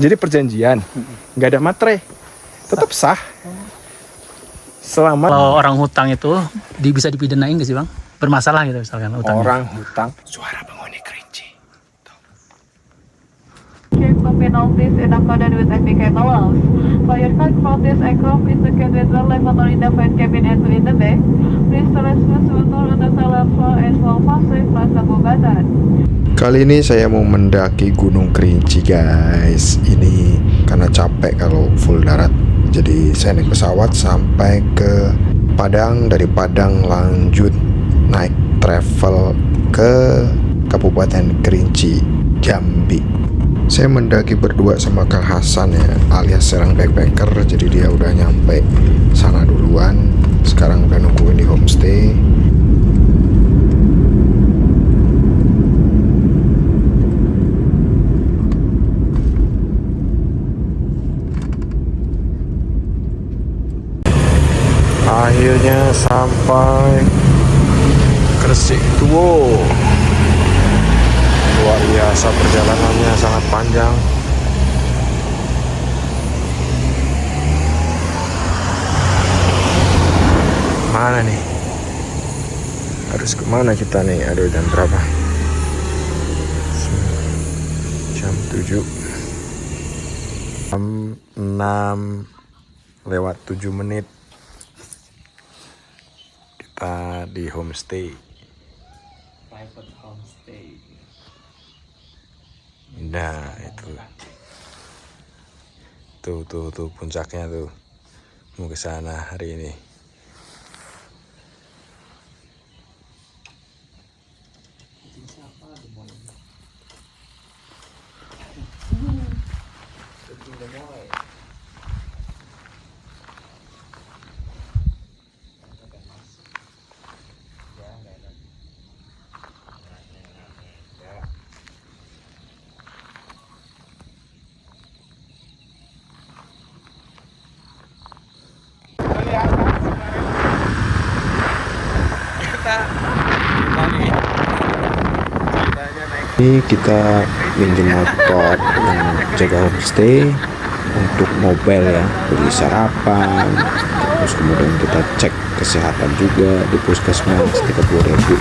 Jadi perjanjian, nggak ada materai, tetap sah. Selama Kalau orang hutang itu bisa dipidanain nggak sih bang? Bermasalah gitu misalkan hutangnya. orang hutang, suara penghuni kerinci. The penalties in accordance with FPK laws. Fire truck protest aircraft is located with level in the flight cabin and in the back. Please transfer motor on the silent floor and small passenger Plaza Bogatan. Kali ini saya mau mendaki Gunung Kerinci guys. Ini karena capek kalau full darat. Jadi saya naik pesawat sampai ke Padang. Dari Padang lanjut naik travel ke Kabupaten Kerinci, Jambi. Saya mendaki berdua sama Kang Hasan ya, alias Serang Backpacker. Jadi dia udah nyampe sana duluan. Sekarang udah nungguin di homestay. Akhirnya sampai Gresik Tuwo. Luar biasa, perjalanannya sangat panjang. Mana nih? Harus kemana kita nih? Aduh, jam berapa? Jam 7. Jam 6 lewat 7 menit. Kita di homestay. Private homestay. Nah, itu. Tuh puncaknya tuh. Mau ke sana hari ini. Ini kita minjem motor yang jaga homestay untuk mobile ya, beli sarapan, terus kemudian kita cek kesehatan juga di puskesmas 30.000.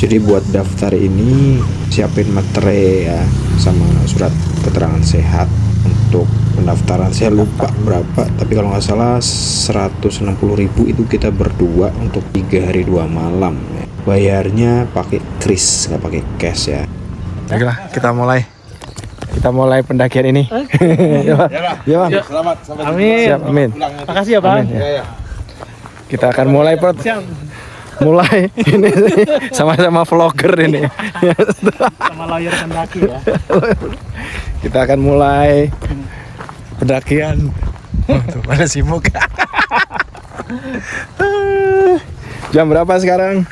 Jadi buat daftar ini siapin materai ya, sama surat keterangan sehat. Untuk pendaftaran saya lupa berapa, tapi kalau nggak salah 160.000 itu kita berdua untuk 3 hari 2 malam ya. Bayarnya pakai kris, nggak pakai cash ya. Baiklah, kita mulai pendakian ini. Ya bang. Selamat sampai Amin. Siap, amin. Makasih ya bang. Amin, ya. ya. Kita akan mulai mulai ini sama-sama vlogger ini. Sama lawyer pendaki ya. Kita akan mulai pendakian. Tuh, pada sibuk. Jam berapa sekarang?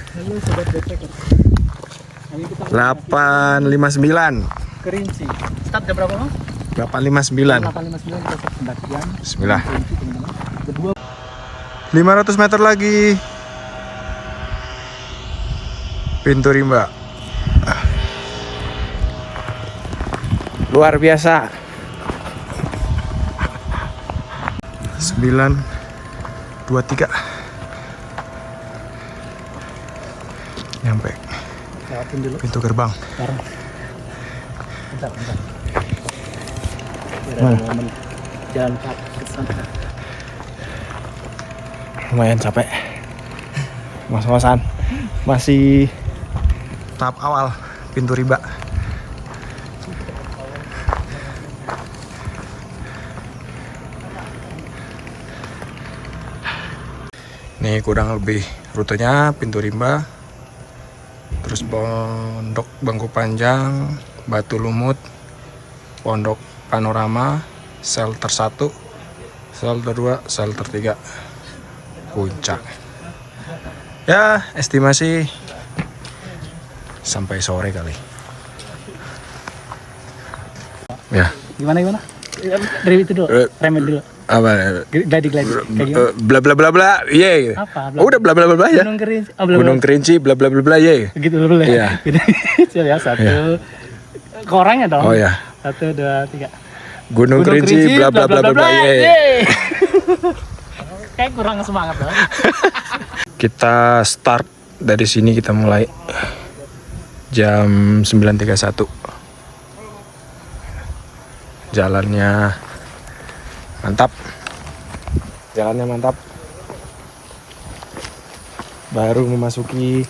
8.59. Kerinci. Start jam berapa bang? 8.59. 8:59 kita start pendakian. Bismillah. Kerinci teman-teman. Berdua 500 meter lagi. Pintu rimba. Luar biasa. 9:23. Nyampe lewatin dulu. pintu gerbang. Sekarang. Bentar. Biar ada momen jalan kaki ke sana. Lumayan capek. Mas-masan masih Tahap awal pintu rimba. Nih kurang lebih Rutenya Pintu Rimba, terus Pondok Bangku Panjang, Batu Lumut, Pondok Panorama, Shelter 1, Shelter 2, Shelter 3, Puncak. Ya, estimasi sampai sore kali. Ya. Gimana? Dari itu dulu, remet dulu. Apa? Gladi kayak gimana? Bla bla bla bla, ye. Apa? Oh, udah bla bla bla bla ya. Gunung Kerinci, Gunung Kerinci, bla bla bla bla, ye. Gitu dulu Iya. Ya, satu. Ke orangnya dong. Oh ya. 1, 2, 3. Gunung Kerinci, bla bla bla bla bla, ye. Kayak kurang semangat loh. Kita start dari sini, kita mulai jam 9.31. Jalannya mantap. Jalannya mantap. Baru memasuki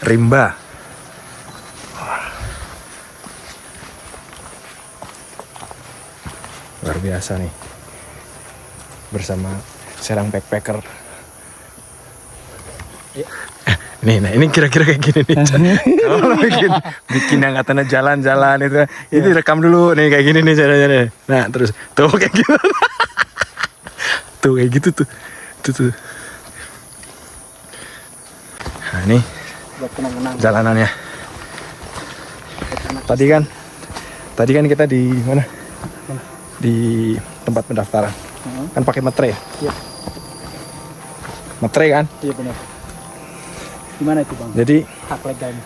Rimba. Luar biasa nih. Bersama Serang Backpacker. Nih, nah ini kira-kira kayak gini nih. Kalau lo bikin yang katanya jalan-jalan itu rekam dulu nih kayak gini nih caranya. Nah terus tuh kayak gitu. Tuh kayak gitu tuh. Tuh. Nah ini jalanannya. Tadi kan kita di mana? Di tempat pendaftaran. Kan pakai metre ya? Iya. Metre kan? Iya benar. Gimana itu bang? Jadi hak legalnya?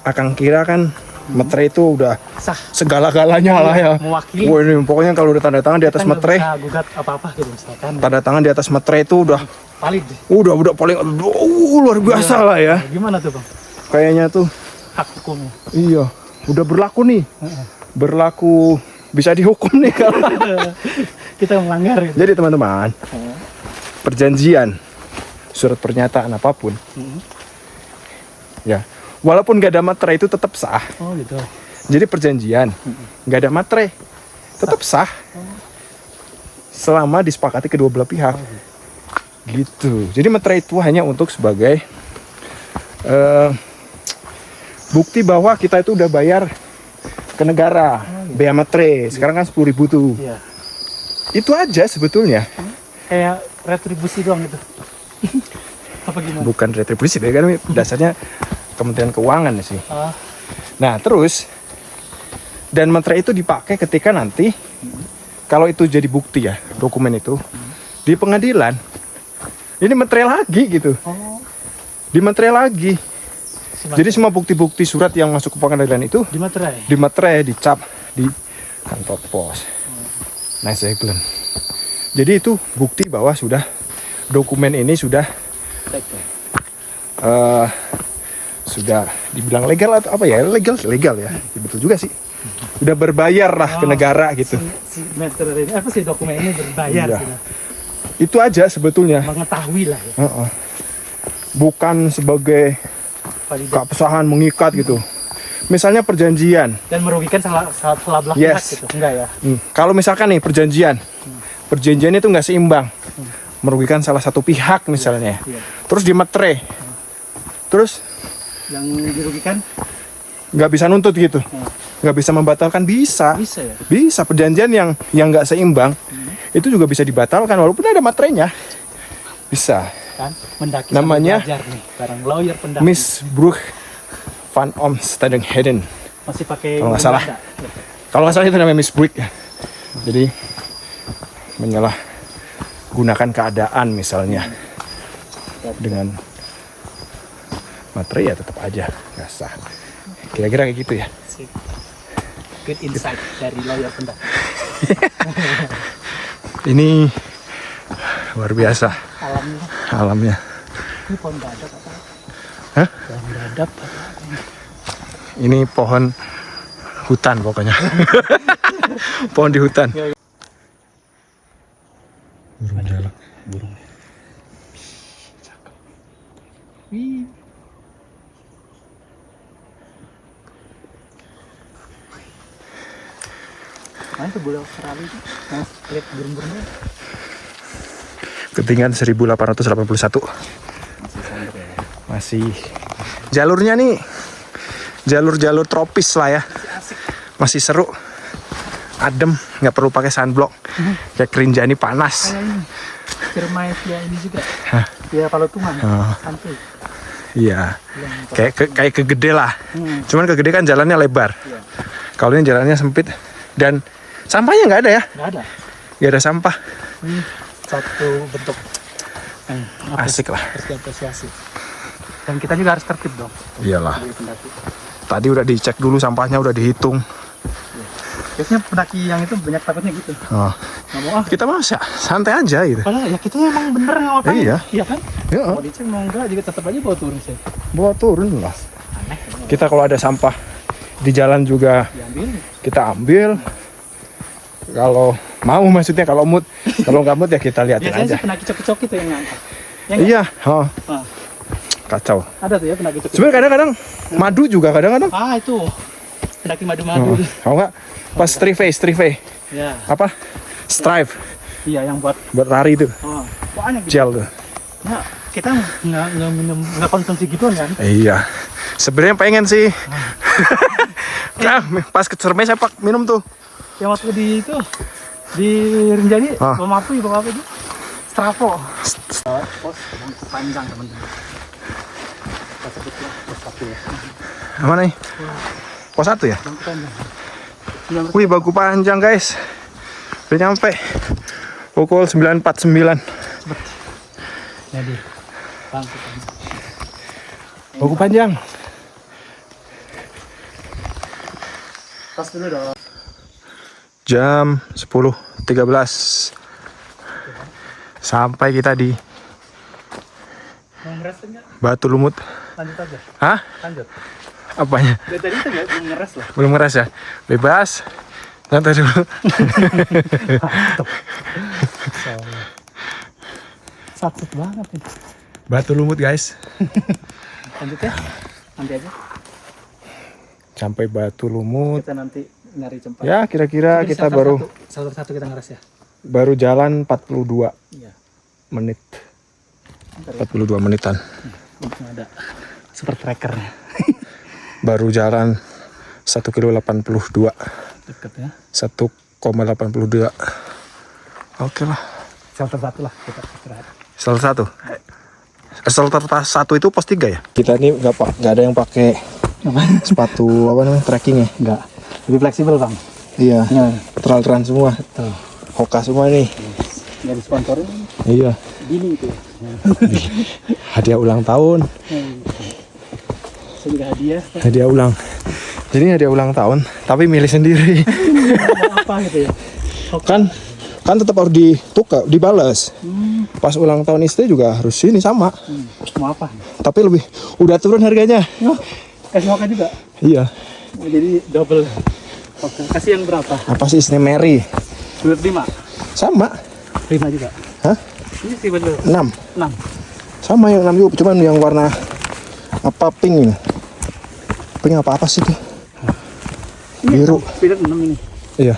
Akang kira kan metre itu udah Sah. segala-galanya lah ya. Mewakili. Wah ini pokoknya kalau udah tanda tangan di atas Kita nggak metre, bisa gugat apa-apa gitu misalkan. tanda tangan di atas metre itu udah Valid. paling luar biasa lah ya. Gimana tuh bang? Kayaknya tuh Hak hukumnya. iya udah berlaku nih. Berlaku bisa dihukum nih kalau. Kita melanggar gitu. Jadi teman-teman, perjanjian, surat pernyataan apapun, ya walaupun gak ada materai itu tetap sah. Oh gitu. Jadi perjanjian gak ada materai tetap sah selama disepakati kedua belah pihak. Gitu. Jadi materai itu hanya untuk sebagai bukti bahwa kita itu udah bayar ke negara bea materai. Sekarang kan 10.000 tuh. Iya. Itu aja sebetulnya. Kayak retribusi doang gitu. Apa gimana? Bukan retribusi, kan dasarnya Kementerian Keuangan sih. Ah, Nah terus, dan materai itu dipakai ketika nanti, kalau itu jadi bukti ya, dokumen itu, di pengadilan, ini materai lagi gitu. oh, Di materai lagi. si Jadi semua bukti-bukti surat yang masuk ke pengadilan itu, di materai. di materai, dicap di kantor pos. Nice England. Jadi itu bukti bahwa sudah, dokumen ini sudah sudah dibilang legal atau apa ya, legal ya, betul juga sih, udah berbayar lah ke negara gitu. Si materai ini apa sih dokumen ini berbayar Iya. sudah. Itu aja sebetulnya. Mengetahui lah ya. Bukan sebagai Valid. keabsahan mengikat gitu. Misalnya perjanjian, Dan merugikan salah belah Yes. pihak gitu. Enggak ya. kalau misalkan nih perjanjian itu nggak seimbang, merugikan salah satu pihak misalnya, Iya. terus di materai, terus Yang dirugikan nggak bisa nuntut gitu, nggak bisa membatalkan, bisa bisa ya. perjanjian yang nggak seimbang itu juga bisa dibatalkan walaupun ada materainya, bisa. Kan mendaki Namanya sambil belajar nih, barang lawyer pendaki. Miss Brooke van Omsteden. Masih pakai Kalau nggak salah. Belanda. Kalau nggak salah itu namanya Miss Brooke ya. Jadi menyalahgunakan keadaan misalnya dengan materai ya tetap aja nggak sah. Kira-kira kayak gitu ya. Sip. Good insight dari lawyer pendaki. Ini luar biasa Alamnya. alamnya. Ini pohon dadap apa? Hah? Pohon dadap apa? Ini pohon hutan pokoknya. Pohon di hutan. Burung jalak. Burung. Wih. Mana tuh bola Australia itu? Mas, lihat burung-burungnya. Ketinggian 1881. Masih jalurnya nih jalur tropis lah ya. Masih seru. Adem, nggak perlu pakai sunblock. Kayak Rinjani panas. Ciremai via ini juga. Ya kalau tuman. Santai. Iya. Kayak kegede lah. Cuman kegede kan jalannya lebar. Iya. Kalau ini jalannya sempit dan sampahnya nggak ada ya. Nggak ada. Nggak ada sampah. Ini satu bentuk Asik lah. harus diapresiasi. Dan kita juga harus tertib dong. Iyalah. Sebagai pendaki. Tadi udah dicek dulu sampahnya, udah dihitung. Biasanya pendaki yang itu banyak takutnya gitu. Oh. Nggak mau Kita mah santai aja gitu. Padahal ya kita emang bener nggak ngapain. Iya. Iya kan? Ya, Mau dicek mau enggak juga tetap aja bawa turun sih. bawa turun lah. Aneh. Kita kalau ada sampah di jalan juga Diambil. kita ambil. Kalau mau maksudnya, kalau mood. Kalau nggak mood ya kita liatin Biasanya aja. sih pendaki coki-coki tuh yang ngangkat. Ya nggak? Iya. Oh. Ah, Kacau. ada tuh ya pendaki coki. Sebenarnya kadang-kadang madu juga kadang-kadang. Itu pendaki madu-madu. Kalau nggak pas strive. Ya. Apa? Strive. Iya yang buat Buat lari itu. banyak gitu. Gel tuh. Nah, kita nggak minum, nggak konsumsi gituan kan? Iya. Sebenarnya pengen sih. Nah, pas ke Ciremai saya minum tuh. Yang waktu di itu di Rinjani bawa apa itu? Stravo. Pos panjang teman-teman. Kita sebutlah pos 1 ya. Mana nih? Pos 1 ya? Bangku panjang. Wih, baku panjang guys. Udah nyampe. Pukul 9.49. Jadi bangku panjang. Baku panjang. Tas dulu dong. Jam 10.13. Sampai kita di Mau ngeres enggak? Batu Lumut. Lanjut aja. Hah? Lanjut. Apanya? Dari tadi itu nggak belum ngeres loh. Belum ngeras ya? Bebas. Santai dulu. Sakit banget ini. Batu Lumut guys. Lanjut ya. Nanti aja. Sampai Batu Lumut. Kita nanti nyari tempat. Ya kira-kira Jadi kita shelter satu kita ngeres ya. baru jalan 42 Iya. menit. Ntar ya. 42 menitan. Untung ada super trackernya. Baru jalan 1 kilo 82. Deket ya. 1,82. Oke lah. Shelter satu lah kita istirahat. Shelter 1. Shelter 1 itu pos 3 ya? Kita ini nggak ada yang pakai sepatu apa namanya trekking ya? Enggak. Lebih fleksibel bang. Iya. Ya. Trail semua. Betul. Hoka semua nih. Nggak disponsorin. Iya. Gini itu. Hadiah ulang tahun. Saya juga hadiah. Hadiah ulang. Jadi hadiah ulang tahun, tapi milih sendiri. Mau apa gitu ya? Kan tetap harus ditukar, dibalas. Pas ulang tahun istri juga harus ini sama. Mau apa? Tapi lebih udah turun harganya. Kasih hoka juga. Iya. Jadi double. Oke. Kasih yang berapa? Apa sih istilah Mary? 5. Sama. 5 juga. Hah? Ini sih betul. 6. 6. Sama yang 6 juga, cuman yang warna apa pink ini. Pink apa sih itu? Biru. Spirit 6 ini. Iya.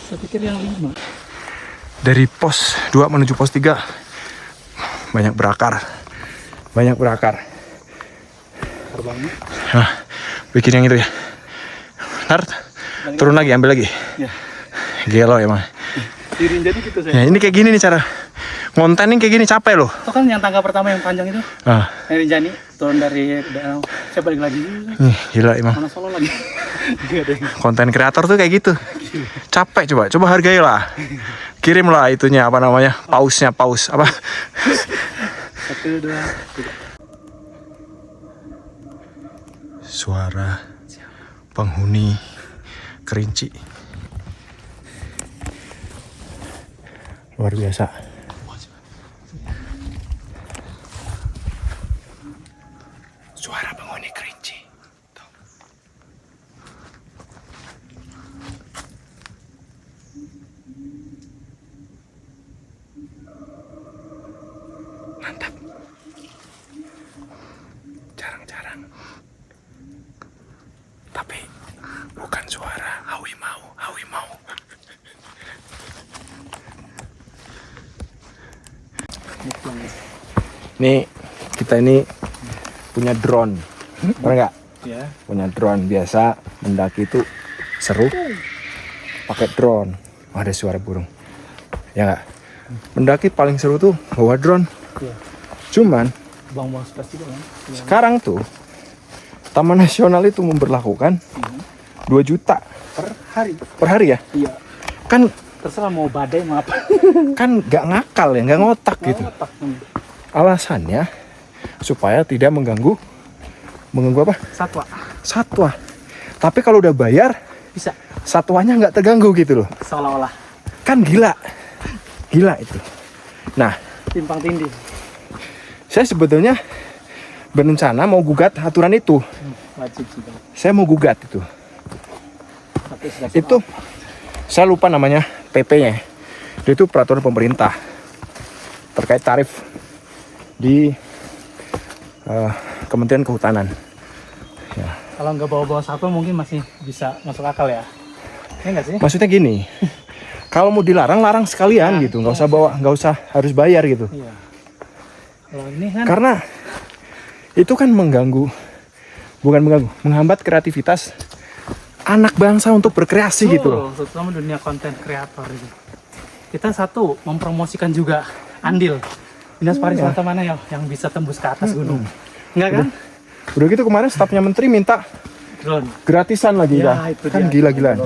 Saya pikir yang 5. Dari pos 2 menuju pos 3 banyak berakar. Terbangnya. Nah, bikin yang itu ya. Ntar turun lagi, ambil lagi. Ya. Gelo emang. Di Rinjani gitu saya. Ya, ini kayak gini nih cara ngonten kayak gini capek loh. Itu kan yang tangga pertama yang panjang itu. Ah, Yang Rinjani turun dari danau. Saya balik lagi. gila emang. Mana Solo lagi. Gak ada yang. Konten kreator tuh kayak gitu. Capek coba hargai lah. Kirim lah itunya apa namanya? Paus apa? 1, 2, 3. Suara penghuni Kerinci. Luar biasa. Suara penghuni Kerinci. Tuh. Mantap. Jarang-jarang. Tapi bukan suara hawi mau. Nih kita ini punya drone, bener nggak? Ya. Punya drone. Biasa mendaki itu seru pakai drone. Oh, ada suara burung. Ya nggak? Mendaki paling seru tuh bawa drone. Iya. Cuman Buang-buang stres juga kan. sekarang tuh Taman Nasional itu memberlakukan 2 juta Per hari. per hari ya. Iya. Kan Terserah mau badai mau apa. kan nggak ngakal ya, nggak ngotak gitu. Otak. Alasannya supaya tidak mengganggu apa? Satwa. Satwa. Tapi kalau udah bayar, Bisa. satwanya nggak terganggu gitu loh. Seolah-olah. Kan gila itu. Nah, Timpang tindih. saya sebetulnya berencana mau gugat aturan itu. Wajib sih Bang. Saya mau gugat itu. Tapi sudah Itu saya lupa namanya PP-nya. Itu peraturan pemerintah terkait tarif di Kementerian Kehutanan. Ya. kalau nggak bawa-bawa satwa mungkin masih bisa masuk akal ya. Iya nggak sih? Maksudnya gini, kalau mau dilarang, larang sekalian gitu, nggak usah harus bayar gitu. Iya. Kalau ini kan Karena itu kan menghambat kreativitas anak bangsa untuk berkreasi gitu loh. terutama dunia konten kreator itu. Kita satu mempromosikan juga andil dinas pariwisata mana ya yang bisa tembus ke atas gunung. Enggak kan? Udah gitu kemarin stafnya menteri minta Drone. gratisan lagi Ya, kan. itu Kan dia. gila-gilaan.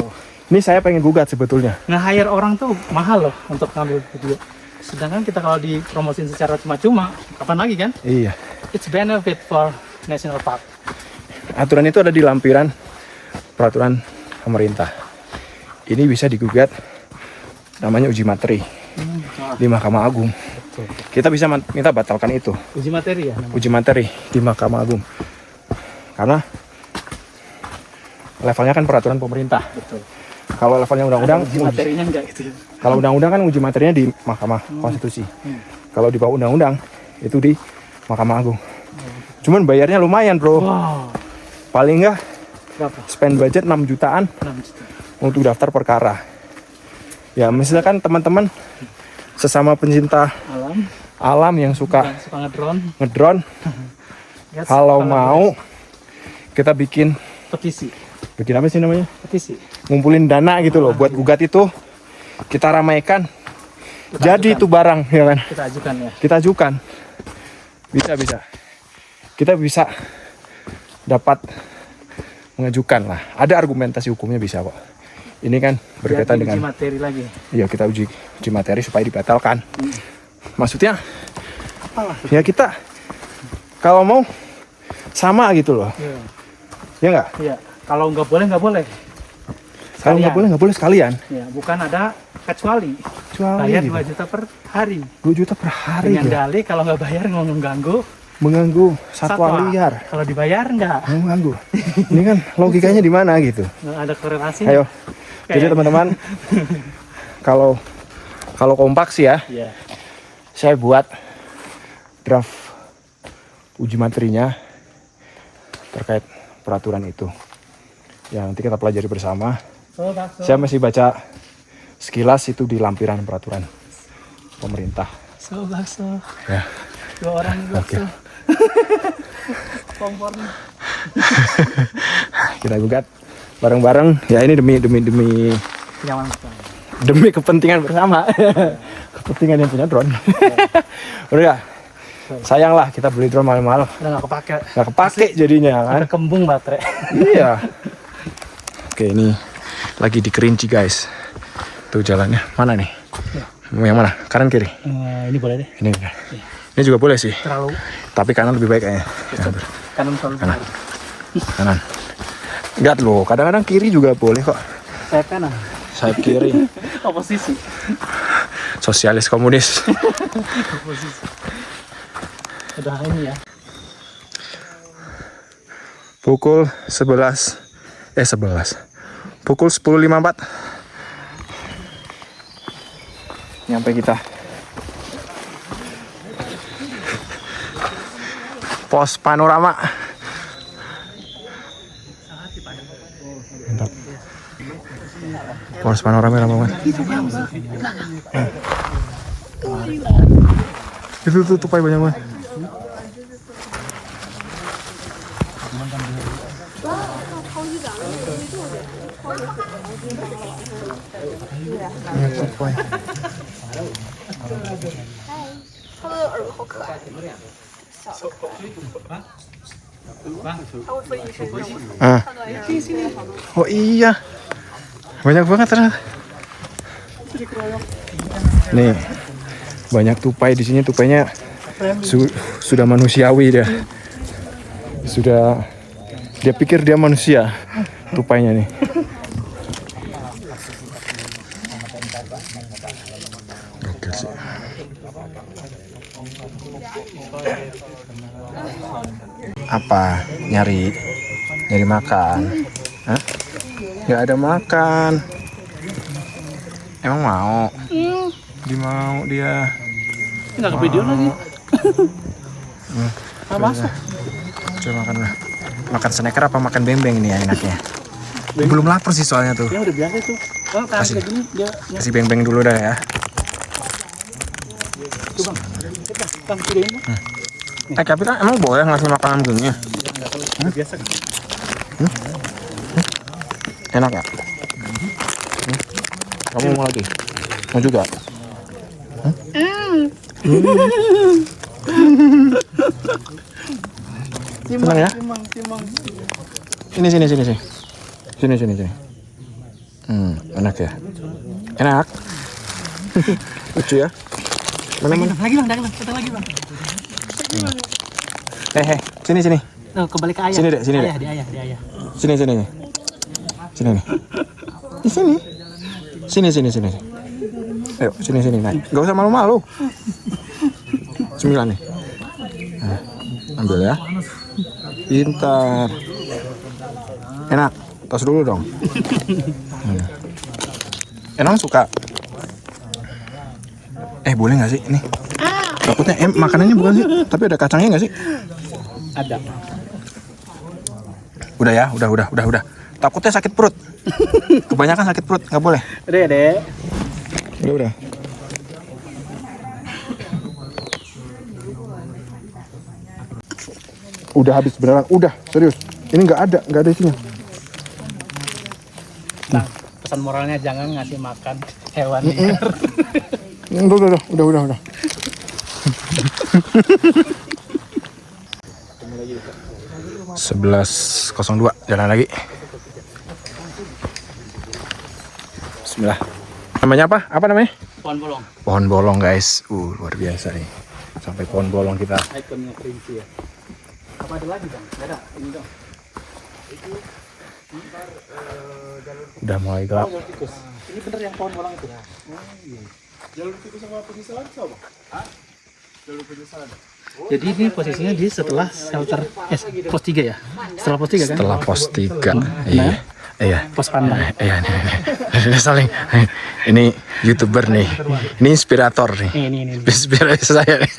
Ini saya pengen gugat sebetulnya. Nge-hire orang tuh mahal loh untuk ngambil video. Sedangkan kita kalau dipromosin secara cuma-cuma, kapan lagi kan? Iya. It's benefit for national park. Aturan itu ada di lampiran peraturan pemerintah. Ini bisa digugat, namanya uji materi di Mahkamah Agung. Betul. Kita bisa minta batalkan itu, Uji materi ya namanya. uji materi di Mahkamah Agung. Karena levelnya kan peraturan pemerintah. Betul. Kalau levelnya undang-undang, Uji materinya enggak gitu. kalau undang-undang kan uji materinya di Mahkamah Konstitusi. Kalau di bawah undang-undang itu di Mahkamah Agung. Cuman bayarnya lumayan, bro. Wow. Paling enggak Berapa? spend budget 6 jutaan 6 juta. untuk daftar perkara. Ya, misalkan teman-teman sesama pencinta alam yang suka Yang suka ngedrone. ngedrone, Yes, kalau mau kita bikin petisi. apa sih namanya? Petisi. Ngumpulin dana gitu loh buat gugat itu. Kita ramaikan. Kita Jadi ajukan. itu barang, ya kan? Kita ajukan ya. Kita ajukan. Bisa. Kita bisa dapat mengajukan lah. Ada argumentasi hukumnya bisa kok. Ini kan berkaitan Biar dengan uji materi lagi. iya, kita uji materi supaya dibatalkan. Maksudnya Apalah. ya kita kalau mau sama gitu loh. Iya. Ya enggak? Iya. Kalau nggak boleh nggak boleh. Kalau nggak boleh sekalian. Ya, bukan ada kecuali. Kecuali Bayar gitu. 2 juta per hari. 2 juta per hari Dengan gitu. dalih kalau nggak bayar mengganggu Mengganggu satwa liar. Kalau dibayar nggak. Mengganggu. Ini kan logikanya di mana gitu. Nggak ada korelasi. Ayo. Jadi teman-teman kalau kompak sih ya, Iya. saya buat draft uji materinya terkait peraturan itu. Ya nanti kita pelajari bersama. Bakso. Saya masih baca sekilas itu di lampiran peraturan pemerintah. Bakso. Ya. 2 orang bakso. Kompornya. Kita gugat bareng-bareng. Ya ini demi Kenyamanan sekali. demi kepentingan bersama. Kepentingan yang punya drone. Udah ya. Sayang lah kita beli drone mahal-mahal. Udah nggak kepake. Nggak kepake jadinya kan. Ada kembung baterai. Iya. Oke, ini lagi di Kerinci guys. Tuh jalannya. Mana nih? Mau yang mana? Kanan kiri? Ini boleh deh. Ini benar. Ini juga boleh sih. Terlalu Tapi kanan lebih baik kayaknya. kanan selalu Kanan. Kanan. Enggak loh, kadang-kadang kiri juga boleh kok. Saya kanan. Sayap kiri. Oposisi. Sosialis komunis. Oposisi. Udah ini ya. Pukul 11. Pukul 10.54. Nyampe kita. Pos panorama. Mantap. Pos panorama lama banget. Itu tuh tupai banyak banget. Oh iya, banyak banget ternyata. Nih, banyak tupai di sini. Tupainya sudah manusiawi dia. Dia pikir dia manusia. Tupainya nih. Oke sih. Apa? Nyari makan? Hah? Nggak ada makan. Emang mau? Mau dia. Nggak ke video lagi. Masuk. Coba makan lah. Makan snacker apa makan beng-beng ini ya enaknya? Belum lapar sih soalnya tuh. Ya udah biasa tuh. Kalau kasih kayak gini dia. Kasih beng-beng dulu dah ya. Coba. Bang, piringin. Tapi kan emang boleh ngasih makanan gini? Biasa. Enak ya? Kamu mau lagi? Mau juga? Senang ya? Timang. Sini. Enak ya? Enak? Lucu ya? Mana? Lagi bang, datang lagi bang. Sini. Tuh, kembali ke ayah. Sini deh. Di ayah. Sini nih. Di sini. Sini. Ayo, sini naik. Gak usah malu-malu. 9 nih. Nah, ambil ya. Pintar. Enak. Tos dulu dong. Enak suka. Boleh nggak sih ini? Takutnya makanannya bukan sih, tapi ada kacangnya nggak sih? Ada. Udah ya, udah. Takutnya sakit perut. Kebanyakan sakit perut, nggak boleh. Udah ya, Dek. Udah. Udah habis beneran, udah serius. Ini nggak ada isinya. Nah, pesan moralnya jangan ngasih makan hewan liar. Udah. 11.02 jalan lagi. Bismillah. Namanya apa? Apa namanya? Pohon bolong. Pohon bolong guys. Luar biasa nih. Sampai pohon bolong kita. Ikonnya kerinci ya. Apa ada lagi bang? Ada. Ini dong. Udah mulai gelap. Jalur tikus. Ini bener yang pohon bolong itu. Jalur tikus sama penyesalan sama? Jalur penyesalan. Jadi ini posisinya di setelah shelter pos 3 ya? Setelah pos 3 kan? Setelah pos 3. Iya. Pos pandang. Iya nih. Ini saling. Ini YouTuber nih. Ini inspirator nih. Ini. Inspirasi saya nih.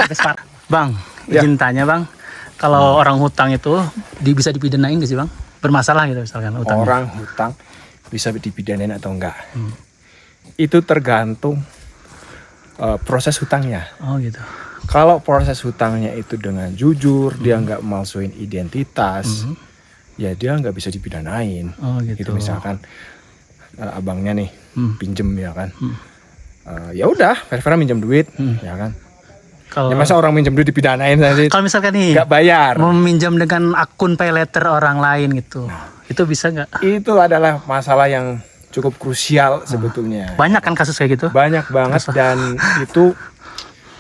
Bang, izin tanya bang. Kalau orang hutang itu bisa dipidanain nggak sih bang? Bermasalah gitu misalkan hutang. Orang hutang bisa dipidanain atau enggak? Itu tergantung proses hutangnya. Oh gitu. Kalau proses hutangnya itu dengan jujur, dia nggak malsuin identitas, ya dia nggak bisa dipidanain. Oh gitu. Itu misalkan abangnya nih pinjem ya kan, ya udah, fair minjem duit, ya kan. Kalau Ya masa orang minjem duit dipidanain sih? kalau misalkan nih Nggak bayar. meminjam dengan akun pay letter orang lain gitu, itu bisa nggak? Itu adalah masalah yang cukup krusial sebetulnya. Banyak kan kasus kayak gitu? Banyak banget dan itu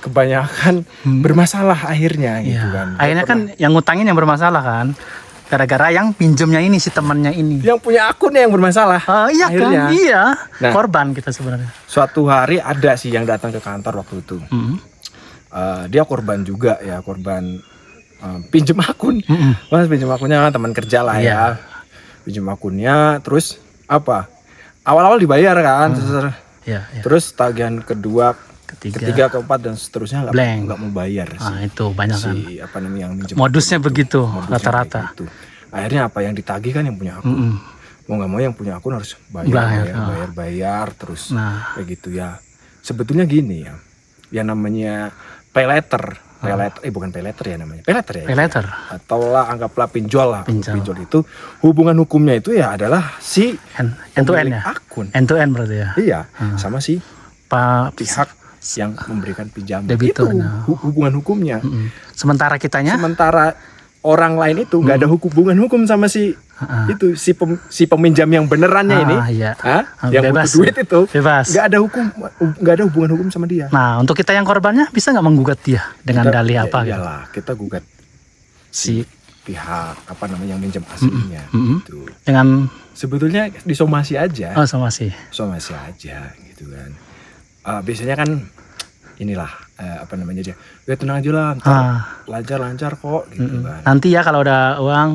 kebanyakan bermasalah akhirnya gitu Iya. kan. Akhirnya kan yang ngutangin yang bermasalah kan, gara-gara yang pinjemnya ini si temannya ini. Yang punya akunnya yang bermasalah. Iya akhirnya. kan? Iya. Nah. Korban kita sebenarnya. Suatu hari ada sih yang datang ke kantor waktu itu. Dia korban juga ya, korban pinjem akun. Mas pinjem akunnya teman kerja lah ya. Pinjem akunnya terus apa? Awal-awal dibayar kan, Iya. terus tagihan kedua, ketiga, Ketiga. keempat dan seterusnya Blank. nggak mau bayar Nah sih. itu banyak kan. Si apa namanya yang minjem Modusnya akun itu. begitu Modusnya rata-rata. kayak gitu. Akhirnya apa yang ditagih kan yang punya akun. Mau nggak mau yang punya akun harus bayar terus Nah. kayak gitu ya. Sebetulnya gini ya, yang namanya pay letter bukan pay letter ya namanya. Pay letter ya. Pay letter. Atau lah anggaplah pinjol lah. Pinjol. Pinjol itu hubungan hukumnya itu ya adalah si End to end pemilik ya. akun. End to end berarti ya. Iya, sama si Pak pihak yang memberikan pinjaman. Debitur, Itu nah. hubungan hukumnya. Sementara kitanya Sementara orang lain itu nggak ada hubungan hukum sama si itu si peminjam yang benerannya ini, iya. yang Bebas. butuh duit itu, Bebas. nggak ada hubungan hukum sama dia. Nah, untuk kita yang korbannya bisa nggak menggugat dia dengan dalih apa gitu? Iyalah, kita gugat Si pihak apa namanya yang minjem aslinya. Gitu. dengan Sebetulnya disomasi aja, somasi. somasi aja gitu kan. Biasanya kan inilah apa namanya dia, ya tenang aja lah, lancar kok gitu kan. Nanti ya kalau udah uang.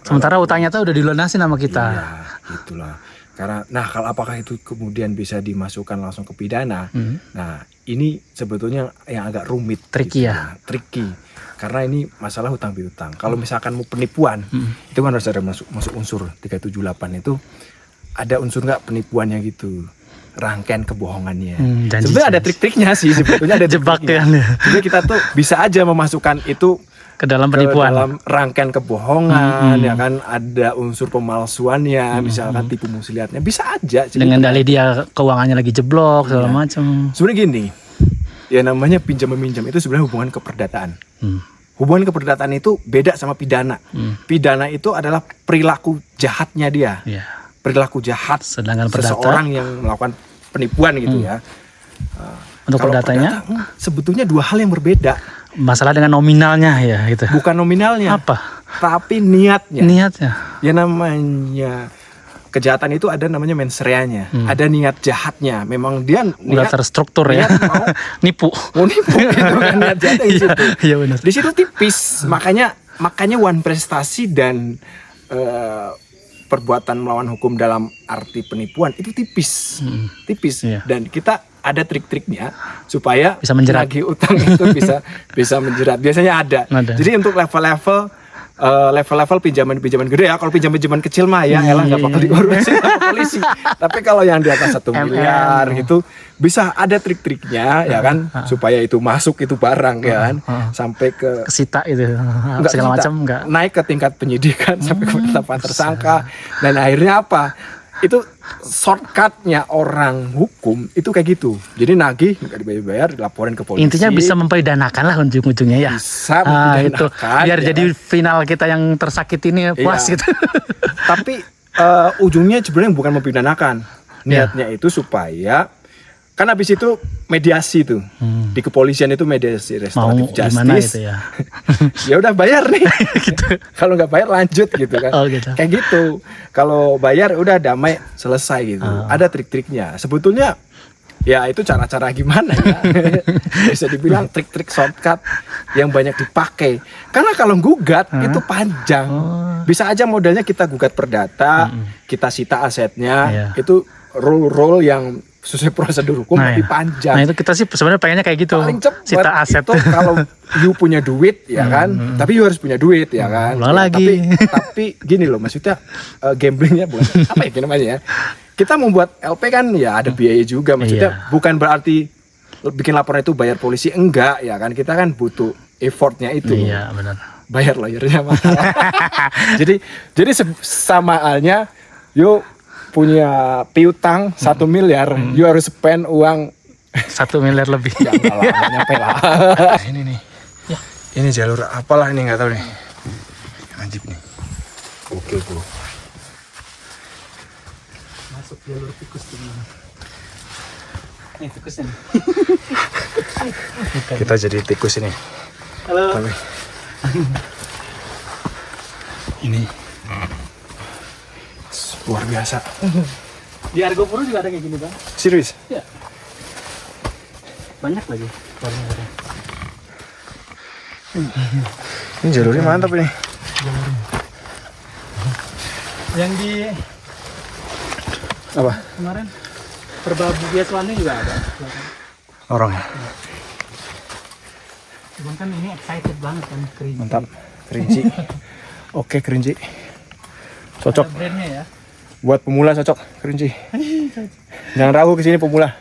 Sementara utangnya tuh udah dilunasi sama kita. Iya, gitulah. Karena kalau apakah itu kemudian bisa dimasukkan langsung ke pidana? Nah, ini sebetulnya yang agak rumit, Tricky gitu ya. Tricky. Karena ini masalah hutang piutang. Kalau misalkan mau penipuan, itu kan harus ada masuk unsur 378 itu ada unsur nggak penipuannya gitu. Rangkaian kebohongannya. Sebenarnya ada trik-triknya sih, sebetulnya ada Jebak triknya. kan ya. Jadi kita tuh bisa aja memasukkan itu Ke dalam penipuan. dalam rangkaian kebohongan, ya kan, ada unsur pemalsuannya, misalkan tipu muslihatnya, bisa aja. Dengan dalih dia keuangannya lagi jeblok segala macam. Sebenarnya gini, ya namanya pinjam meminjam itu sebenarnya hubungan keperdataan. Hubungan keperdataan itu beda sama pidana. Pidana itu adalah perilaku jahatnya dia. Iya. Perilaku jahat Sedangkan perdata seseorang yang melakukan penipuan gitu ya. untuk Kalau perdatanya perdata, sebetulnya dua hal yang berbeda. masalah dengan nominalnya ya gitu. Bukan nominalnya, Apa? tapi niatnya. Niatnya. Ya namanya kejahatan itu ada namanya mens rea-nya, ada niat jahatnya. Memang dia Udah terstruktur ya. niat mau Nipu. nipu gitu kan, niat jahatnya di situ. Iya benar. Di situ tipis. Makanya one prestasi dan perbuatan melawan hukum dalam arti penipuan itu tipis. Tipis. Iya. Dan kita ada trik-triknya supaya Bisa menjerat. nagih utang itu bisa menjerat. Biasanya ada. Jadi untuk level-level pinjaman gede ya. Kalau pinjaman kecil mah ya elah nggak bakal diurusin sama polisi. Tapi kalau yang di atas 1 miliar gitu bisa ada trik-triknya ya kan, supaya itu masuk itu barang ya kan, sampai ke Kesita itu. Enggak, Segala kita macam enggak. naik ke tingkat penyidikan sampai ke penetapan tersangka, dan akhirnya apa? Itu shortcutnya orang hukum itu kayak gitu. Jadi nagih nggak dibayar, dilaporin ke polisi. Intinya bisa mempidanakan lah ujung-ujungnya ya. Bisa itu mempidanakan, biar ya. jadi final kita yang tersakiti ini puas Iya. gitu. Tapi ujungnya sebenarnya bukan mempidanakan. Niatnya itu supaya kan habis itu mediasi tuh di kepolisian itu mediasi Mau restoratif gimana justice. itu ya. Ya udah bayar nih. Gitu. Kalau nggak bayar lanjut gitu kan. Oh, gitu. Kayak gitu. Kalau bayar udah damai selesai gitu. Ada trik-triknya. Sebetulnya ya itu cara-cara gimana ya. Bisa dibilang trik-trik shortcut yang banyak dipakai. Karena kalau gugat itu panjang. Bisa aja modelnya kita gugat perdata, kita sita asetnya, itu rule yang sesuai prosedur hukum tapi panjang. Nah itu kita sih sebenarnya pengennya kayak gitu. Paling cepet Sita aset. itu kalau you punya duit ya kan, tapi you harus punya duit ya kan. Ulang lagi. Tapi gini loh, maksudnya gamblingnya bukan apa ya namanya ya. Kita membuat LP kan ya ada biaya juga, maksudnya bukan berarti bikin laporan itu bayar polisi, enggak ya kan. Kita kan butuh effortnya itu. Iya benar. Bayar lawyernya mahal. jadi sama halnya you punya piutang 1 miliar, you harus spend uang 1 miliar lebih. ya enggak lah, nggak nyampe lah. Ini nih, ini jalur apalah ini nggak tahu nih. Anjib nih. Oke bro. Masuk jalur tikus tuh. Nih tikusnya nih. Kita jadi tikus ini. Halo. Tapi ini luar biasa. Di Argopuro juga ada kayak gini bang. Serius? Iya. Banyak lagi. Ini jalurnya mantap ini. Yang di Apa? kemarin Perbabu Biaswani juga ada. Orang. Cuman kan ini excited banget kan kerinci. Mantap. Kerinci. Oke, kerinci. Cocok. Ada brandnya ya. Buat pemula cocok kerinci. Jangan ragu kesini pemula.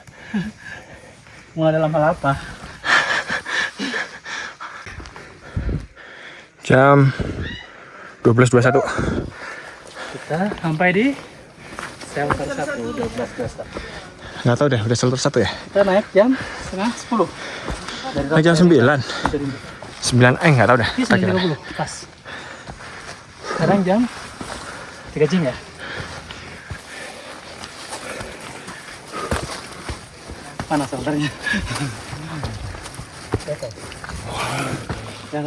Mulai dalam hal apa? Jam 12.21. Kita sampai di shelter 1 12.21. Nggak tahu deh, udah shelter 1 ya? Kita naik jam setengah 10. Naik jam 9. 9, nggak tahu dah. Ini 9.30, pas. Sekarang jam 3 jam ya? Panas shelternya.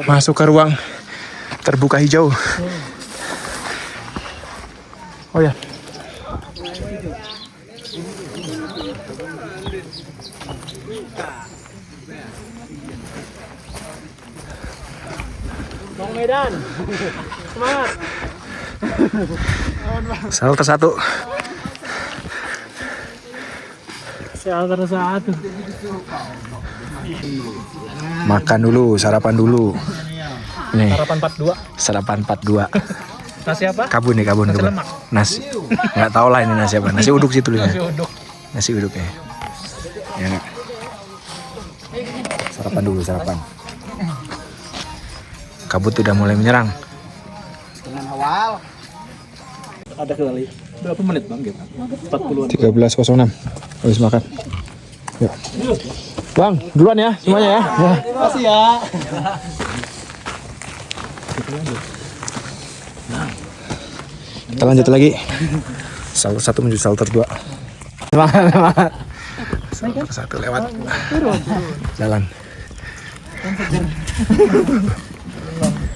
Masuk ke ruang terbuka hijau. Oh ya. Bang Medan, semangat. Shelter 1. Shelter 1. Makan dulu, sarapan dulu. Nih, Harapan 42. sarapan 42. Nasi apa? Kabun nih, kabun. Nasi kabun. lemak. Nasi. Nggak tahu lah ini nasi apa. Nasi uduk sih tulisnya. Nasi uduk. Nasi uduk ya. Ya nggak? Sarapan dulu, sarapan. Kabut udah mulai menyerang. Ada kali. Berapa menit bang kita? 40-an. 13.06. Habis makan. Yuk. Bang, duluan ya semuanya ya. Terima kasih ya. Kita lanjut lagi. Shelter 1 menuju shelter 2. Semangat. Shelter 1 lewat. Jalan.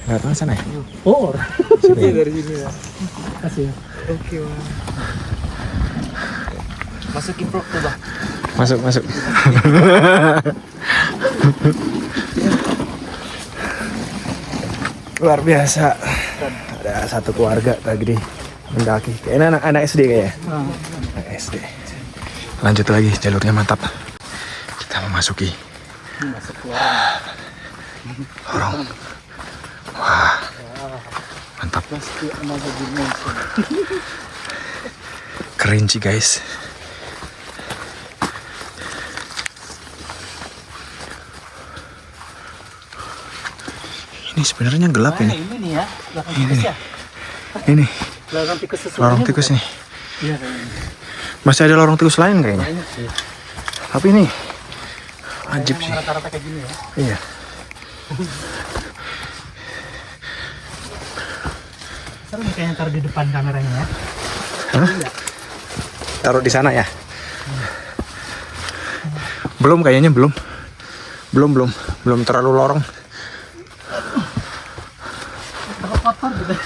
Lewat mana sana ya? Oh, Sini. dari sini ya. Kasih ya. Oke, Bang. Masukin prop tuh, Bang. Masuk, masuk. Luar biasa. Ada satu keluarga tadi mendaki. Kayaknya anak SD kayaknya. Anak SD. Lanjut lagi, jalurnya mantap. Kita memasuki lorong. Wah, mantap. Kerinci guys. Ini sebenarnya gelap ini. Ini nih ya, belakang tikus ya. Ini Belakang tikus sesungguhnya. lorong tikus nih. Iya, kayaknya. Masih ada lorong tikus lain kayaknya. Banyak sih. Tapi ini ajib sih. Rata-rata kayak gini ya. Iya. Seru nih kayaknya taruh di depan kameranya ya. Taruh di sana ya. Belum kayaknya belum. Belum terlalu lorong. Kotor gitu.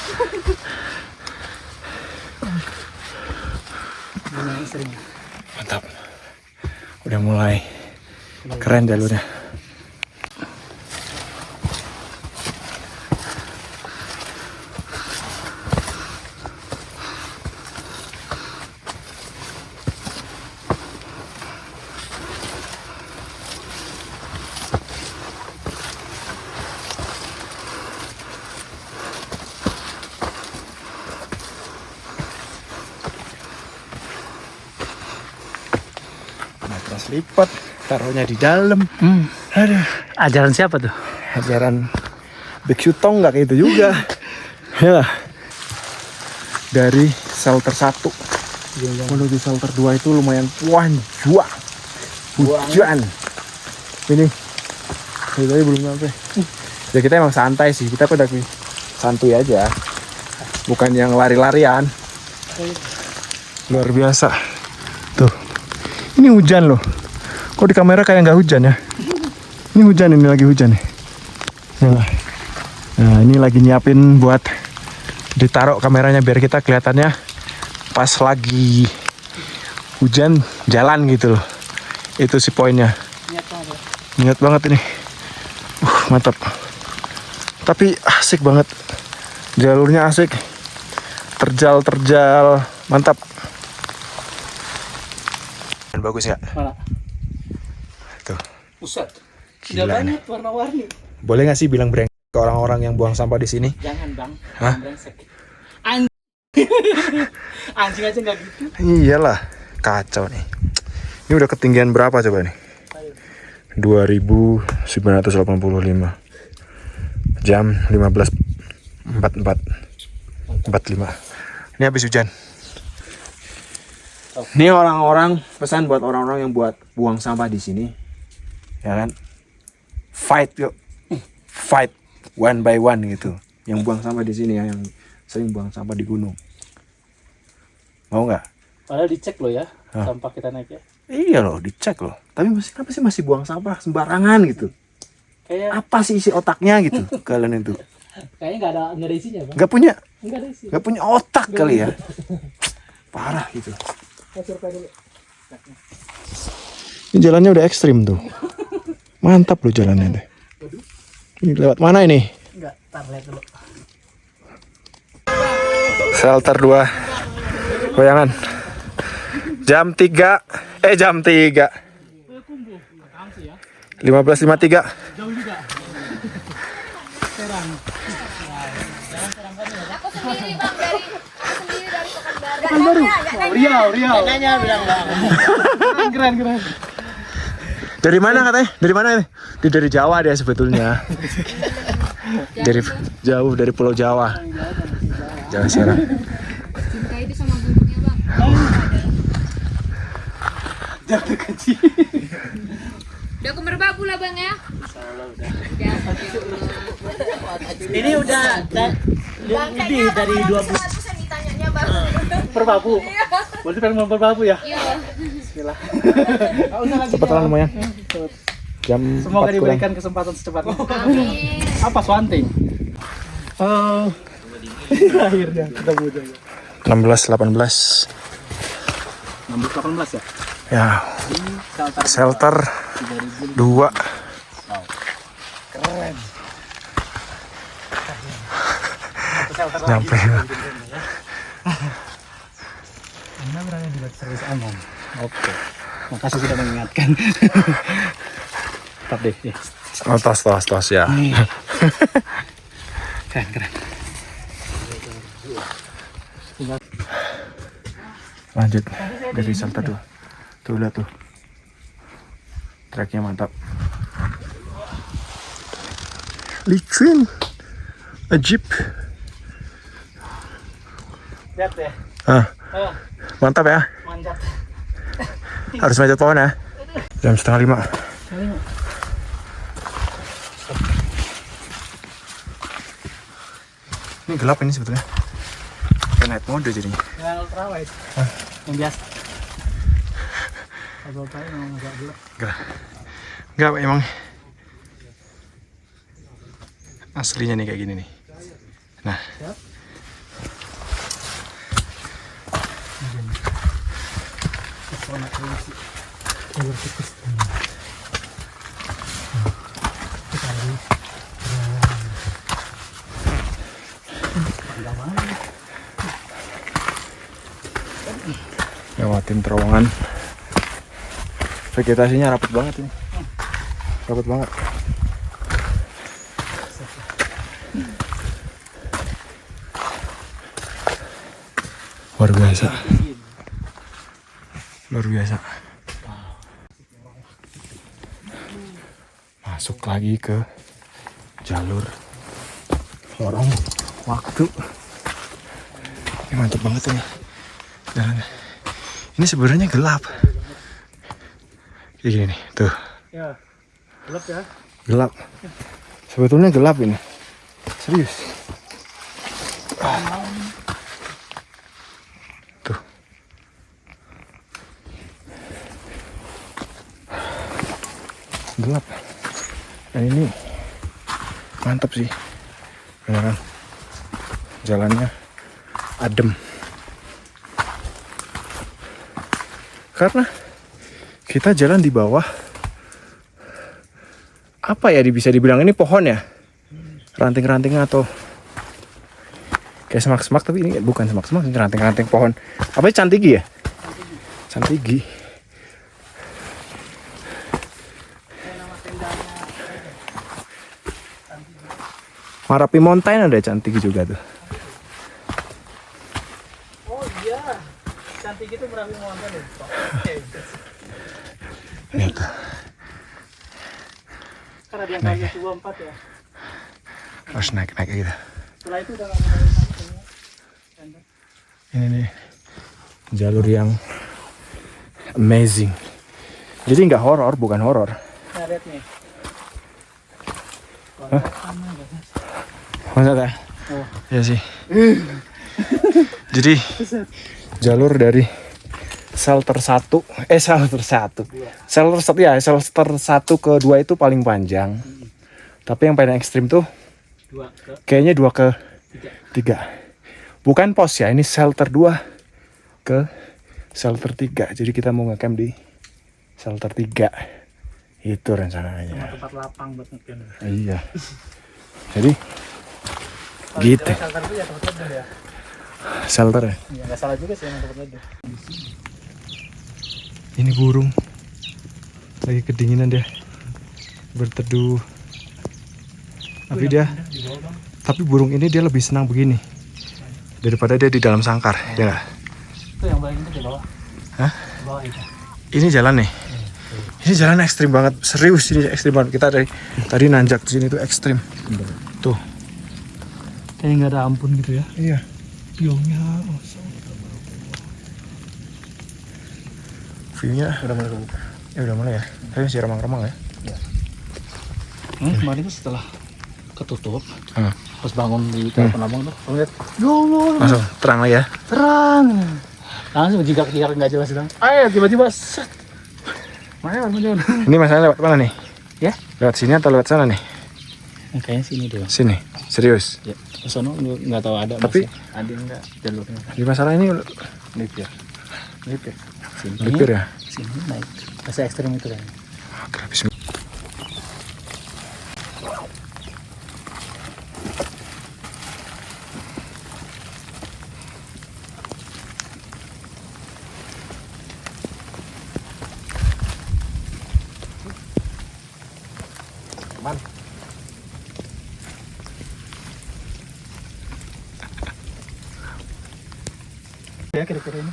Mantap. Udah mulai keren jalurnya. Matras lipat, taruhnya di dalam. Aduh. Ajaran siapa tuh? Ajaran Biksu Tong nggak kayak itu juga. Ya. Dari shelter 1 menuju shelter 2 itu lumayan panjang. Hujan. Ini tadi belum sampai. Ya kita emang santai sih. Kita pada santuy aja. Bukan yang lari-larian. Luar biasa. Tuh. Ini hujan loh. Kok di kamera kayak nggak hujan ya? Ini hujan, ini lagi hujan nih. Nah, ini lagi nyiapin buat ditaruh kameranya biar kita kelihatannya pas lagi hujan jalan gitu loh. Itu sih poinnya. Niat banget ini. Mantap. Tapi asik banget. Jalurnya asik. Terjal, mantap. Bagus ya? Mana? Tuh. Pusat. Gila Udah nih. banyak warna-warni. Boleh nggak sih bilang brengsek ke orang-orang yang buang sampah di sini? Jangan bang. Hah? Brengsek. Anjing. Anjing aja nggak gitu. Iyalah, kacau nih. Ini udah ketinggian berapa coba nih? 2.985. Jam 15.44 Ini habis hujan. Ini orang-orang, pesan buat orang-orang yang buat buang sampah di sini, ya kan? Fight yuk, fight one by one gitu. Yang buang sampah di sini ya, yang sering buang sampah di gunung. Mau nggak? Padahal dicek loh ya, sampah kita naik ya. Iya loh, dicek loh. Tapi kenapa sih masih buang sampah sembarangan gitu? Kayak Apa sih isi otaknya gitu kalian itu? kayaknya nggak ada isinya bang. Nggak punya Nggak ada isi. otak kali ya? Parah gitu. Survei dulu. Ini jalannya udah ekstrim tuh. Mantap loh jalannya deh. Ini lewat mana ini? Enggak, tar lihat dulu. Shelter 2 Goyangan. Jam 3. Jam 3. 15.53. Jauh juga. Serang. Aku sendiri bang dari Pekanbaru. Riau. Nanya bilang bang. Keren. Dari mana katanya? Dari mana ini? Dia dari Jawa dia sebetulnya. Dari jauh dari Pulau Jawa. Jawa Serang. Cinta itu sama bumbunya bang. Jatuh kecil. Udah kemerbabu lah bang ya. Ini udah lebih dari 2 bulan. Ditanyanya bang. Perbabu. Berarti pengen perbabu ya? Iya. Bismillah. Cepetan lumayan. Jam Semoga 4 kurang. diberikan kesempatan secepatnya. Amin. Apa swanting? Akhirnya kita mudah. 16.18. 18 ya? Ya, shelter 2. Keren. Nyampe. Anda berada di servis aman. Oke. Makasih sudah mengingatkan. Tetap deh. Oh, tos ya. Keren. Lanjut dari shelter 2. Tuh lihat tuh. Treknya mantap. Licin. A jeep. Lihat deh. Mantap ya. Manjat. Harus manjat pohon ya. Jam 4:30. Ini gelap ini sebetulnya. Kayak night mode jadinya. Yang ultrawide. Yang biasa. Kalau ultrawide memang agak gelap. Enggak, emang aslinya nih kayak gini nih. Nah. Lewatin terowongan. Vegetasinya rapat banget ini. Rapat banget. Luar biasa. Luar biasa. Masuk lagi ke jalur lorong waktu. Ini mantap banget ini jalannya. Ini sebenarnya gelap. Kayak gini nih, tuh. Ya. Gelap ya. Gelap. Sebetulnya gelap ini. Serius. Tuh. Gelap. Dan ini mantap sih. Beneran. Jalannya adem. Karena kita jalan di bawah, apa ya bisa dibilang ini pohon ya, ranting-ranting atau kayak semak-semak, tapi ini bukan semak-semak, ini ranting-ranting pohon. Apa sih, cantigi ya? Cantigi. Marapi Mountain ada cantigi juga tuh. Oh iya. Cantik itu Merapi Mountain ya. Lihat. Karena dia kali 24 ya. Harus naik gitu. Setelah itu udah nggak mau Ini nih jalur yang amazing. Jadi nggak horor, bukan horor. Nah, lihat nih. Masa tak? Oh. Iya sih. Jadi jalur dari shelter 1 shelter 1 ke 2 itu paling panjang. Tapi yang paling ekstrim tuh 2 ke kayaknya 2 ke 3. Bukan pos ya, ini shelter 2 ke shelter 3. Jadi kita mau ngecamp di shelter 3. Itu rencananya. tempat lapang buat ngecamp. Iya. Jadi gitu. Shelter itu ya tempat leduh ya. Shelter ya. Iya, nggak salah juga sih emang tempat leduh. Ini burung lagi kedinginan dia berteduh. Tapi burung ini dia lebih senang begini daripada dia di dalam sangkar, ya nggak? Itu yang paling itu di bawah. Hah? Di bawah itu. Ini jalan nih. Ini jalan ekstrim banget, serius ini ekstrim banget. Kita dari tadi nanjak di sini tuh ekstrim. Tuh. Kayak nggak ada ampun gitu ya. Iya. View-nya View-nya udah mulai kebuka. ya udah mulai ya. Tapi masih remang-remang ya. Kemarin tuh setelah ketutup, Hmm. pas bangun di telepon abang tuh, aku lihat, Langsung terang lagi ya. terang. Langsung jika-jika nggak jelas bilang, ayo tiba-tiba set. Mana orang jauh? Ini masalahnya lewat mana nih? Ya? Lewat sini atau lewat sana nih? Kayaknya sini deh. Sini. Serius. Ya, sono nggak tahu ada. Tapi- masih ada nggak jalurnya? Di masalah ini Lipir. lipir. Sini. Lipir ya. Sini naik. Masih ekstrim itu kan. Oke, bismillah. Ya kira-kira ini.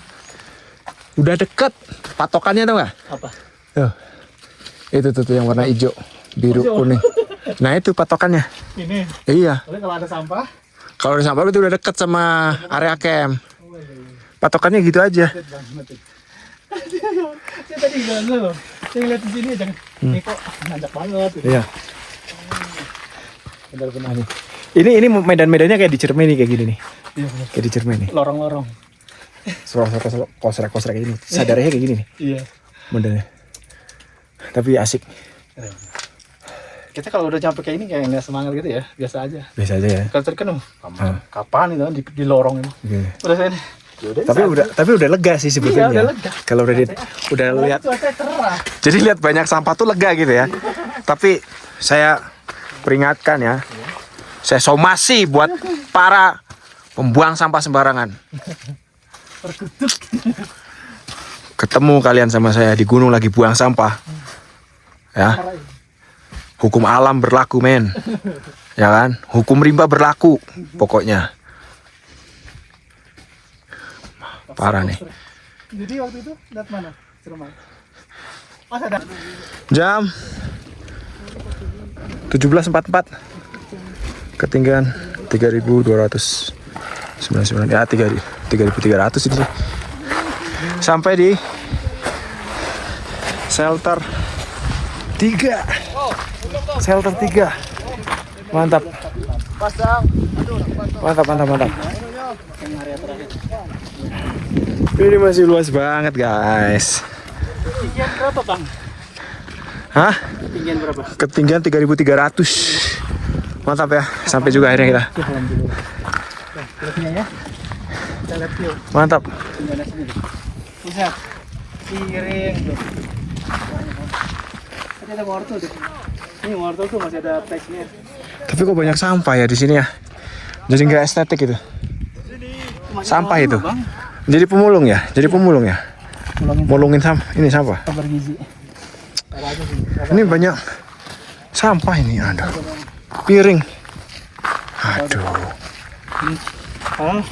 Udah deket patokannya tau nggak? Apa? Tuh. Itu tuh yang warna hijau, biru, Hijau. kuning. Nah itu patokannya. Ini. Iya. Oleh kalau ada sampah. Kalau di sampah itu udah deket sama area camp. Patokannya gitu aja. Saya tadi bilang loh. Saya lihat di sini aja. Ini kok nanjak banget. Gitu. Iya. Benar-benar. Ini medan-medannya kayak di Cermai nih kayak gini nih. Iya, benar. Kayak di Cermai nih. Lorong-lorong. Kosrek kayak gini. Sadarnya kayak gini nih Iya. medannya. Tapi asik. Kita kalau udah sampai kayak ini kayak nggak semangat gitu ya, biasa aja. Biasa aja ya. Kalau tadi kan kapan itu kan di lorong itu. Oke. Udah saya nih. Yaudah, Tapi udah lega sih sebetulnya. Iya, udah lega. Kalau udah lihat. Cuaca cerah. Jadi lihat banyak sampah tuh lega gitu ya. Tapi saya peringatkan ya. Saya somasi buat para pembuang sampah sembarangan. Ketemu kalian sama saya di gunung lagi buang sampah. Ya. Hukum alam berlaku, men. Ya kan? Hukum rimba berlaku pokoknya. Parah nih. Jadi waktu itu lihat mana? Cermai. Mas ada. Jam 17.44. Ketinggian 3.299 ya 3.300 ini. Sampai di shelter 3. Shelter 3. Mantap. Mantap. Ini masih luas banget, guys. Ketinggian berapa, Bang? Hah? Ketinggian berapa? Ketinggian 3.300. Mantap ya, sampai juga akhirnya kita. Alhamdulillah. Nah, lihatnya ya. Kita lihat view. Mantap. Gimana sini deh. Lihat. Piring tuh. Tadi ada wortel deh. Ini wortel tuh masih ada teksnya. Tapi kok banyak sampah ya di sini ya. Jadi nggak estetik itu. Sampah itu. Bang. Jadi pemulung ya. Mulungin ini sampah. Kabar gizi. Ada aja sih. Ini banyak sampah ini. Aduh. Piring. Aduh.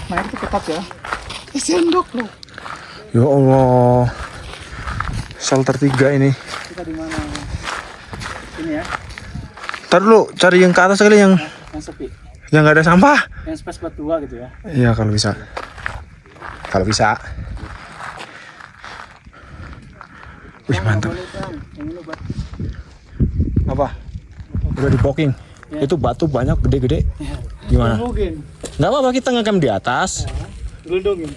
Naik itu ketat ya. Sendok loh. Ya Allah. Shelter 3 ini. Kita di mana? Ini ya. Ntar dulu cari yang ke atas kali yang Yang sepi. Yang nggak ada sampah. Yang space buat dua gitu ya. Iya kalau bisa. Kalau bisa. Wih mantap. Boleh, Bang. Yang ini buat Apa? Udah di packing. Ya. Itu batu banyak gede-gede. Gimana? mungkin. Nggak apa-apa kita ngecamp di atas. Gelundungin.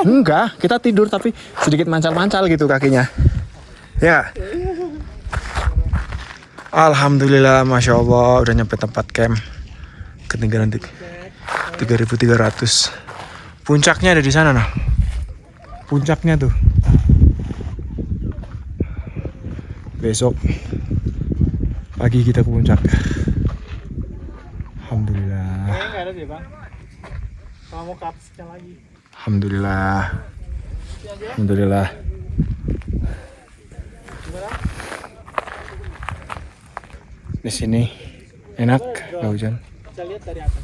Enggak, kita tidur tapi sedikit mancal-mancal gitu kakinya. Ya. Alhamdulillah, masya Allah udah nyampe tempat camp. Ketinggalan 3.300. Puncaknya ada di sana nah. Puncaknya tuh. Besok pagi kita ke puncak. Alhamdulillah. Kayaknya nggak ada sih bang. Kalau mau ke atasnya lagi. Alhamdulillah. Alhamdulillah. Di sini enak, nggak hujan. Bisa lihat dari atas.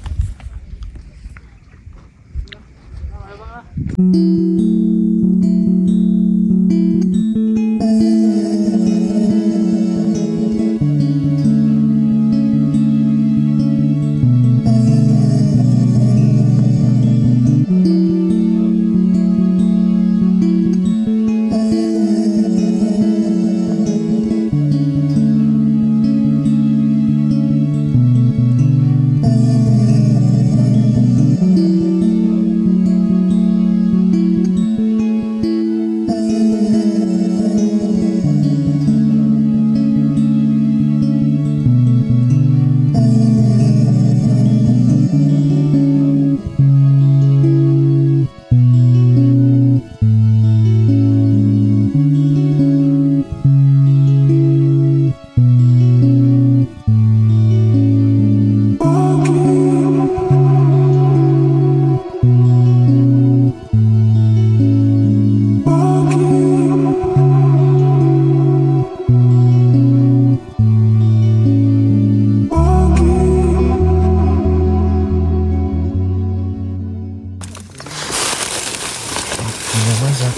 Masak,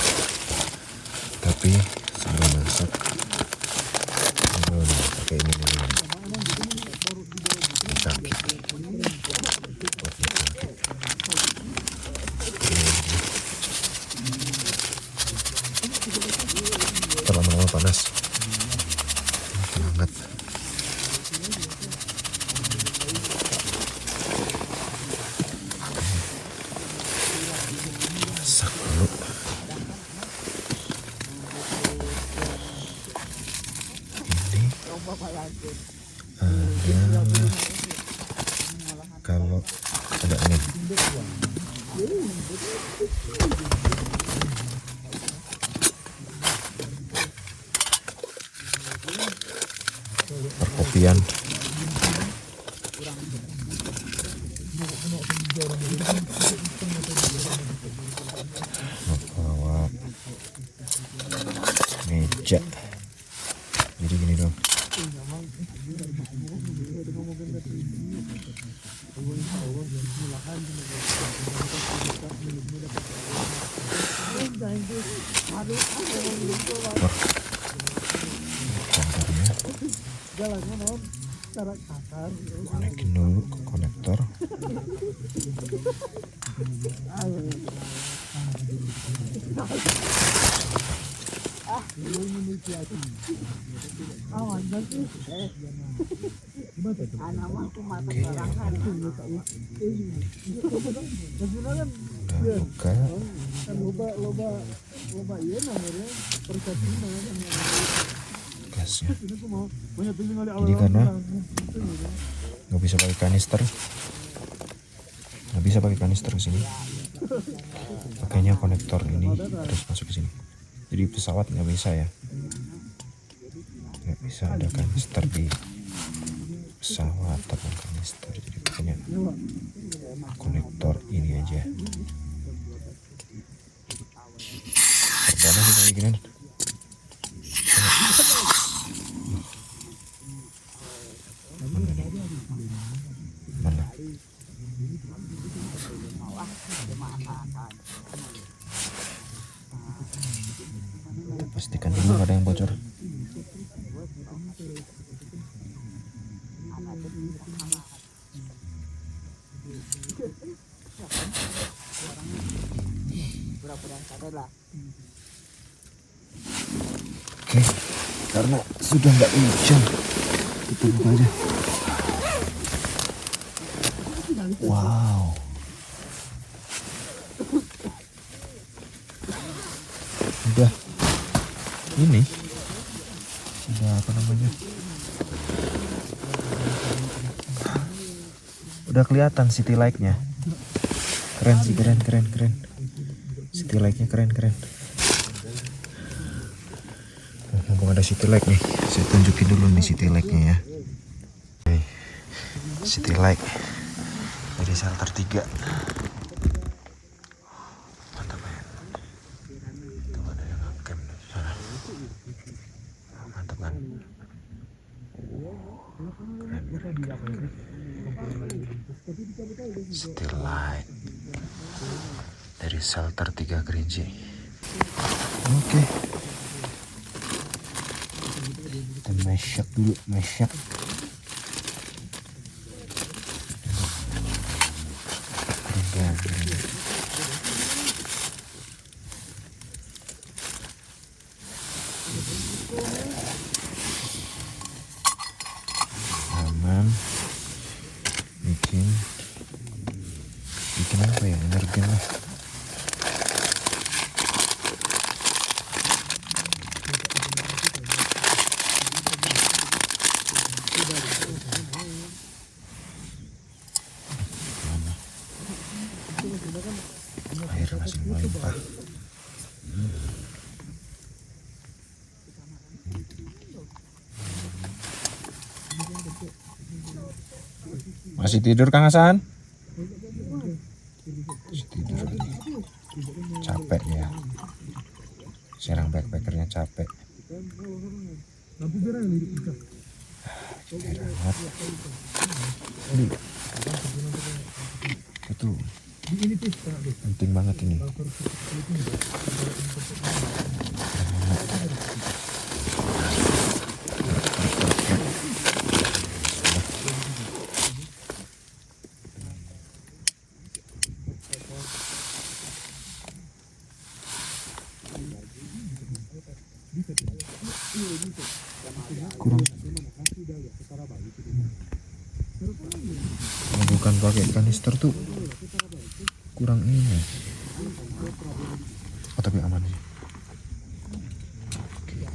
tapi sebelum masak pakai ini dulu. Kaki. Lama-lama panas. Hangat. Masak dulu. Kalau ada angin perkopian bawa meja jadi gini dong. Konekin dulu ke konektor. Gasnya. Jadi karena nggak bisa pakai kanister, ke sini. Pakainya konektor ini terus masuk ke sini. Jadi pesawat nggak bisa ya, nggak bisa ada kanister di pesawat atau kanister. Jadi pakainya konektor ini aja. Gimana sih kayak gini? Mana? Pastikan dulu nggak ada yang bocor. Oke, karena sudah nggak hujan, kita buka aja. Wow. Udah ini udah apa namanya, udah kelihatan city light-nya. Keren sih, keren city light-nya keren. Mumpung ada city light nih, saya tunjukin dulu nih city light-nya ya. Nih, city light dari shelter 3. Mantap ya. Tuh ada yang ngecamp di sana. Mantap kan? Keren. City light dari shelter 3 Kerinci. Oke. Kita masak dulu, masak. Aman. Bikin apa ya, energen lah. Air masih melimpah. Masih tidur Kang Hasan? Masih tidur lagi. Capek ya. Serang backpackernya capek. Air hangat. Itu penting banget ini. Kurang. Kalau bukan pakai kanister tuh kurang ini. Oh tapi aman sih. Oke.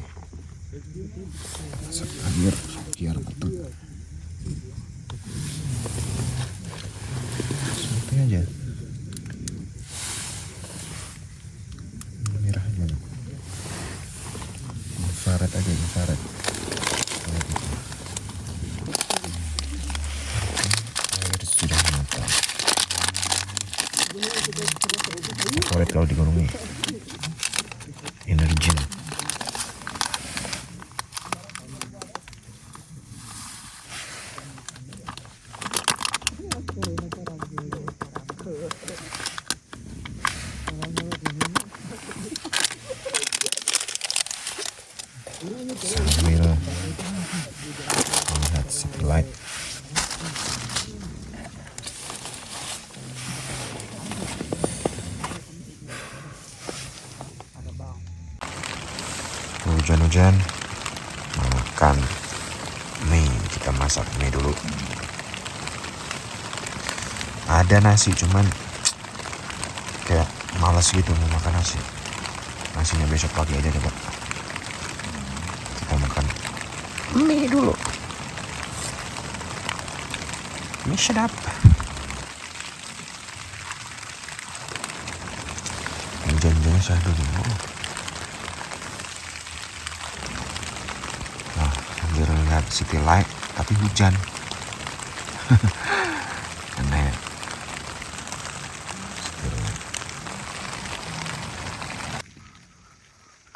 Masak air biar betul. Seperti aja. Merah aja. Infrared aja, infrared. Air sudah matang. Favorit kalau di gunung ini Energen. Sambil melihat city light. Hujan-hujan, makan mie. Kita masak mie dulu. Ada nasi cuman kayak malas gitu mau makan nasi. Nasinya besok pagi aja coba. Kita makan mie dulu. Mie sedap. Hujan-hujannya saya dulu. Sambil lihat city light tapi hujan. Aneh.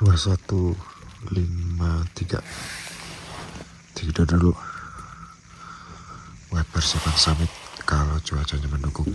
2153 tidur dulu buat persiapan summit kalau cuacanya mendukung.